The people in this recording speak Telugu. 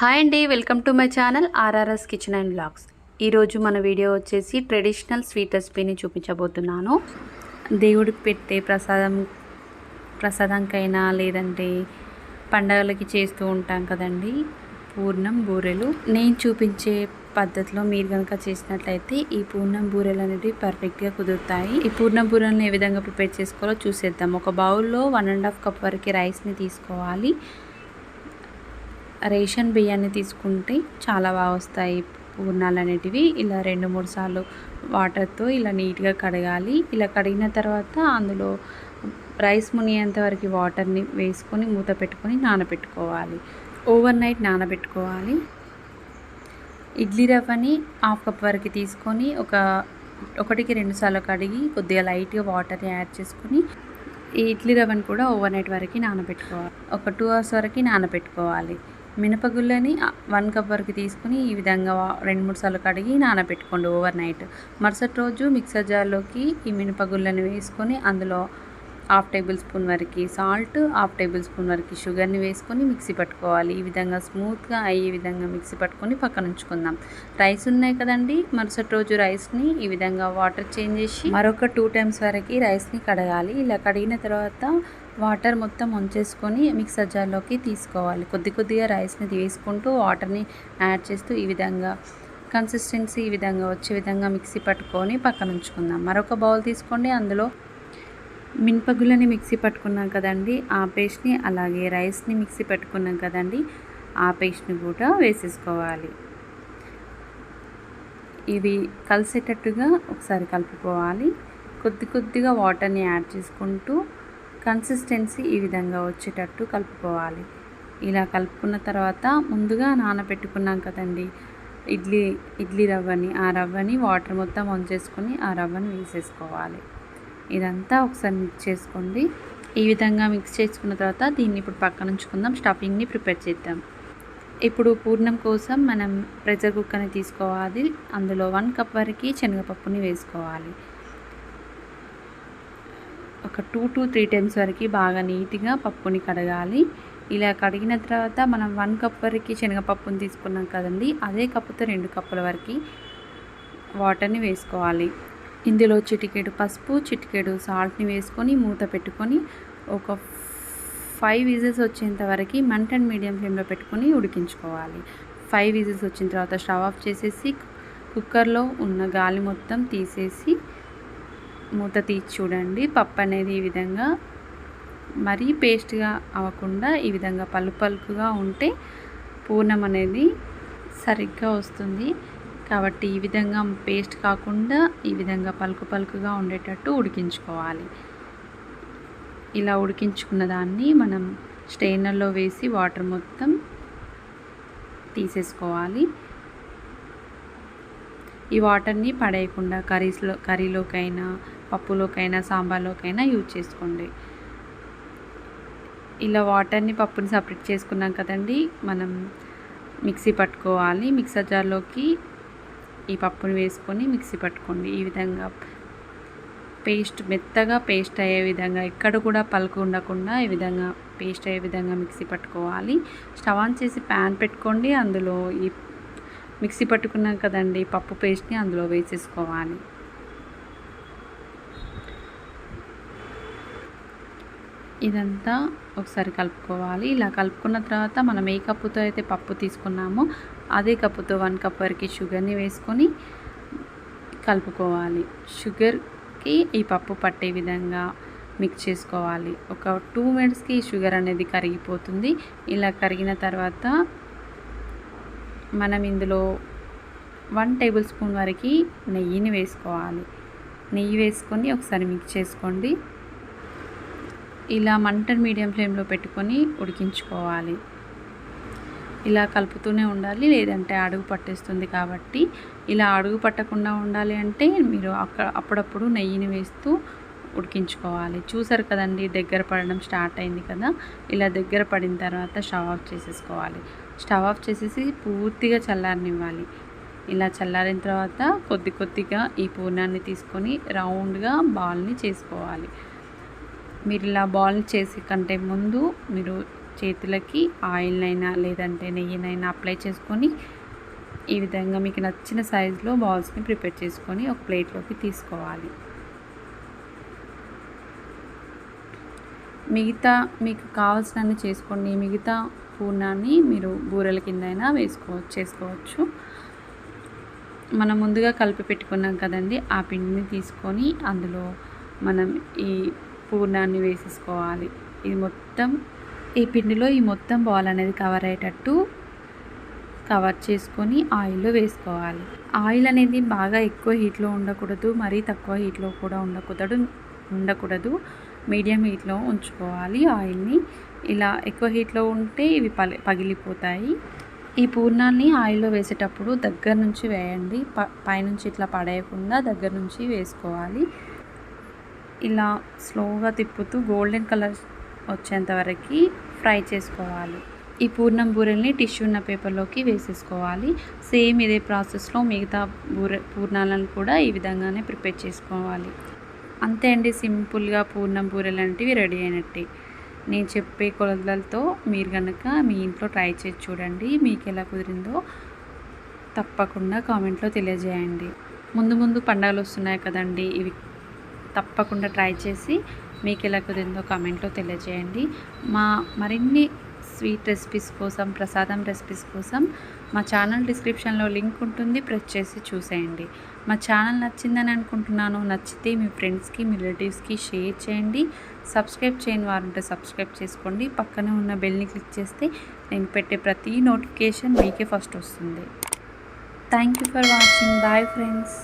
హాయ్ అండి, welcome to my channel RRS kitchen and blogs. ఈరోజు మన వీడియో వచ్చేసి ట్రెడిషనల్ స్వీట్ రెసిపీని చూపించబోతున్నాను. దేవుడికి పెట్టే ప్రసాదంకైనా లేదంటే పండగలకి చేస్తూ ఉంటాం కదండి పూర్ణం బూరెలు. నేను చూపించే పద్ధతిలో మీరు కనుక చేసినట్లయితే ఈ పూర్ణం బూరెలు అనేవి పర్ఫెక్ట్గా కుదురుతాయి. ఈ పూర్ణం బూరెలను ఏ విధంగా ప్రిపేర్ చేసుకోవాలో చూసేద్దాం. ఒక బౌల్లో 1.5 కప్ వరకు రైస్ని తీసుకోవాలి. రేషన్ బియ్యాన్ని తీసుకుంటే చాలా బాగా వస్తాయి పూర్ణాలు అనేటివి. ఇలా 2-3 సార్లు వాటర్తో ఇలా నీట్గా కడగాలి. ఇలా కడిగిన తర్వాత అందులో రైస్ మునిగేంత వరకు వాటర్ని వేసుకొని మూత పెట్టుకొని నానబెట్టుకోవాలి. ఓవర్ నైట్ నానబెట్టుకోవాలి. ఇడ్లీ రవ్వని 1/2 కప్ వరకు తీసుకొని 1-2 సార్లు కడిగి కొద్దిగా లైట్గా వాటర్ని యాడ్ చేసుకొని ఈ ఇడ్లీ రవ్వని కూడా ఓవర్ నైట్ వరకు నానబెట్టుకోవాలి. ఒక 2 అవర్స్ వరకు నానబెట్టుకోవాలి. మినపగుళ్ళని 1 కప్ వరకు తీసుకుని ఈ విధంగా 2-3 సార్లు కడిగి నానబెట్టుకోండి ఓవర్ నైట్. మరుసటి రోజు మిక్సర్ జార్లోకి ఈ మినపగుళ్ళని వేసుకొని అందులో 1/2 టేబుల్ స్పూన్ వరకు సాల్ట్, 1/2 టేబుల్ స్పూన్ వరకు షుగర్ని వేసుకొని మిక్సీ పట్టుకోవాలి. ఈ విధంగా స్మూత్గా అయ్యే విధంగా మిక్సీ పట్టుకొని పక్కన ఉంచుకుందాం. రైస్ ఉన్నాయి కదండి, మరుసటి రోజు రైస్ని ఈ విధంగా వాటర్ చేంజ్ చేసి మరొక 2 టైమ్స్ వరకు రైస్ని కడగాలి. ఇలా కడిగిన తర్వాత వాటర్ మొత్తం వంచేసుకొని మిక్సర్ జార్లోకి తీసుకోవాలి. కొద్దిగా రైస్ని వేసుకుంటూ వాటర్ని యాడ్ చేస్తూ ఈ విధంగా కన్సిస్టెన్సీ ఈ విధంగా వచ్చే విధంగా మిక్సీ పట్టుకొని పక్కన ఉంచుకుందాం. మరొక బౌల్ తీసుకోండి. అందులో మినపగుళ్ళని మిక్సీ పట్టుకున్నాం కదండి ఆ పేస్ట్ని, అలాగే రైస్ని మిక్సీ పట్టుకున్నాం కదండి ఆ పేస్ట్ని కూడా వేసేసుకోవాలి. ఇవి కలిసేటట్టుగా ఒకసారి కలుపుకోవాలి. కొద్దిగా వాటర్ని యాడ్ చేసుకుంటూ కన్సిస్టెన్సీ ఈ విధంగా వచ్చేటట్టు కలుపుకోవాలి. ఇలా కలుపుకున్న తర్వాత ముందుగా నానబెట్టుకున్నాం కదండి ఇడ్లీ రవ్వని, ఆ రవ్వని వాటర్ మొత్తం వంచేసుకొని ఆ రవ్వని వేసేసుకోవాలి. ఇదంతా ఒకసారి మిక్స్ చేసుకోండి. ఈ విధంగా మిక్స్ చేసుకున్న తర్వాత దీన్ని ఇప్పుడు పక్కన ఉంచుకుందాం. స్టఫింగ్ని ప్రిపేర్ చేద్దాం. ఇప్పుడు పూర్ణం కోసం మనం ప్రెషర్ కుక్కర్ని తీసుకోవాలి. అందులో 1 కప్ వరకు శనగపప్పుని వేసుకోవాలి. ఒక 2 to 3 టైమ్స్ వరకు బాగా నీట్గా పప్పుని కడగాలి. ఇలా కడిగిన తర్వాత మనం 1 కప్ వరకు శనగపప్పుని తీసుకున్నాం కదండి అదే కప్పుతో 2 కప్పుల వరకు వాటర్ని వేసుకోవాలి. ఇందులో చిటికెడు పసుపు, చిటికెడు సాల్ట్ని వేసుకొని మూత పెట్టుకొని ఒక 5 విజిల్స్ వచ్చేంత వరకు మంట మీడియం ఫ్లేమ్లో పెట్టుకొని ఉడికించుకోవాలి. 5 విజిల్స్ వచ్చిన తర్వాత స్టవ్ ఆఫ్ చేసేసి కుక్కర్లో ఉన్న గాలి మొత్తం తీసేసి మూత తీసి చూడండి. పప్పు అనేది ఈ విధంగా మరీ పేస్ట్గా అవ్వకుండా ఈ విధంగా పలుకుగా ఉంటే పూర్ణం అనేది సరిగ్గా వస్తుంది. కాబట్టి ఈ విధంగా పేస్ట్ కాకుండా ఈ విధంగా పలుకుగా ఉండేటట్టు ఉడికించుకోవాలి. ఇలా ఉడికించుకున్న దాన్ని మనం స్ట్రెయినర్లో వేసి వాటర్ మొత్తం తీసేసుకోవాలి. ఈ వాటర్ని పడేయకుండా కర్రీలోకైనా పప్పులోకైనా సాంబార్లోకైనా యూజ్ చేసుకోండి. ఇలా వాటర్ని పప్పుని సపరేట్ చేసుకున్నాం కదండి మనం మిక్సీ పట్టుకోవాలి. మిక్సర్ జార్లోకి ఈ పప్పుని వేసుకొని మిక్సీ పట్టుకోండి. ఈ విధంగా మెత్తగా పేస్ట్ అయ్యే విధంగా ఎక్కడ కూడా పలుకు ఉండకుండా ఈ విధంగా పేస్ట్ అయ్యే విధంగా మిక్సీ పట్టుకోవాలి. స్టవ్ ఆన్ చేసి ప్యాన్ పెట్టుకోండి. అందులో ఈ మిక్సీ పట్టుకున్నాం కదండి పప్పు పేస్ట్ని అందులో వేసేసుకోవాలి. ఇదంతా ఒకసారి కలుపుకోవాలి. ఇలా కలుపుకున్న తర్వాత మనం ఏ కప్పుతో అయితే పప్పు తీసుకున్నామో అదే కప్పుతో 1 కప్ వరకు షుగర్ని వేసుకొని కలుపుకోవాలి. షుగర్కి ఈ పప్పు పట్టే విధంగా మిక్స్ చేసుకోవాలి. ఒక 2 మినిట్స్కి షుగర్ అనేది కరిగిపోతుంది. ఇలా కరిగిన తర్వాత మనం ఇందులో 1 టేబుల్ స్పూన్ వరకు నెయ్యిని వేసుకోవాలి. నెయ్యి వేసుకొని ఒకసారి మిక్స్ చేసుకోండి. ఇలా మంట మీడియం ఫ్లేమ్లో పెట్టుకొని ఉడికించుకోవాలి. ఇలా కలుపుతూనే ఉండాలి, లేదంటే అడుగు పట్టేస్తుంది. కాబట్టి ఇలా అడుగు పట్టకుండా ఉండాలి అంటే మీరు అప్పుడప్పుడు నెయ్యిని వేస్తూ ఉడికించుకోవాలి. చూసారు కదండి దగ్గర పడడం స్టార్ట్ అయింది కదా. ఇలా దగ్గర పడిన తర్వాత స్టవ్ ఆఫ్ చేసేసుకోవాలి. స్టవ్ ఆఫ్ చేసేసి పూర్తిగా చల్లారనివ్వాలి. ఇలా చల్లారిన తర్వాత కొద్దిగా ఈ పూర్ణాన్ని తీసుకొని రౌండ్గా బాల్ని చేసుకోవాలి. మీరు ఇలా బాల్ చేసే కంటే ముందు మీరు చేతులకి ఆయిల్నైనా లేదంటే నెయ్యినైనా అప్లై చేసుకొని ఈ విధంగా మీకు నచ్చిన సైజులో బాల్స్ని ప్రిపేర్ చేసుకొని ఒక ప్లేట్లోకి తీసుకోవాలి. మిగతా మీకు కావాల్సినన్ని చేసుకోండి. మిగతా పూర్ణాన్ని మీరు బూరెల కింద అయినా చేసుకోవచ్చు. మనం ముందుగా కలిపి పెట్టుకున్నాం కదండి, ఆ పిండిని తీసుకొని అందులో మనం ఈ పూర్ణాన్ని వేసేసుకోవాలి. ఈ పిండిలో ఈ మొత్తం బాల్ అనేది కవర్ అయ్యేటట్టు కవర్ చేసుకొని ఆయిల్లో వేసుకోవాలి. ఆయిల్ అనేది బాగా ఎక్కువ హీట్లో ఉండకూడదు, మరీ తక్కువ హీట్లో కూడా ఉండకూడదు. మీడియం హీట్లో ఉంచుకోవాలి ఆయిల్ని. ఇలా ఎక్కువ హీట్లో ఉంటే ఇవి పగిలిపోతాయి. ఈ పూర్ణాన్ని ఆయిల్లో వేసేటప్పుడు దగ్గర నుంచి వేయండి. పైనుంచి ఇట్లా పడేయకుండా దగ్గర నుంచి వేసుకోవాలి. ఇలా స్లోగా తిప్పుతూ గోల్డెన్ కలర్ వచ్చేంత వరకు ఫ్రై చేసుకోవాలి. ఈ పూర్ణం బూరెల్ని టిష్యూ ఉన్న పేపర్లోకి వేసేసుకోవాలి. సేమ్ ఇదే ప్రాసెస్లో మిగతా పూర్ణాలను కూడా ఈ విధంగానే ప్రిపేర్ చేసుకోవాలి. అంతే అండి, సింపుల్గా పూర్ణం బూరెలు లాంటివి రెడీ అయినట్టే. నేను చెప్పే కొలతలతో మీరు కనుక మీ ఇంట్లో ట్రై చేసి చూడండి. మీకు ఎలా కుదిరిందో తప్పకుండా కామెంట్లో తెలియజేయండి. ముందు పండుగలు వస్తున్నాయి కదండి, ఇవి తప్పకుండా ట్రై చేసి మీకు ఎలా కుదిరిందో కామెంట్లో తెలియజేయండి. మరిన్ని స్వీట్ రెసిపీస్ కోసం, ప్రసాదం రెసిపీస్ కోసం మా ఛానల్ డిస్క్రిప్షన్లో లింక్ ఉంటుంది, ప్రెస్ చేసి చూసేయండి. మా ఛానల్ నచ్చిందని అనుకుంటున్నాను. నచ్చితే మీ ఫ్రెండ్స్కి, మీ రిలేటివ్స్కి షేర్ చేయండి. సబ్స్క్రైబ్ చేయని వారు ఉంటే సబ్స్క్రైబ్ చేసుకోండి. పక్కనే ఉన్న బెల్ని క్లిక్ చేస్తే నేను పెట్టే ప్రతి నోటిఫికేషన్ మీకే ఫస్ట్ వస్తుంది. Thank you for watching. Bye friends.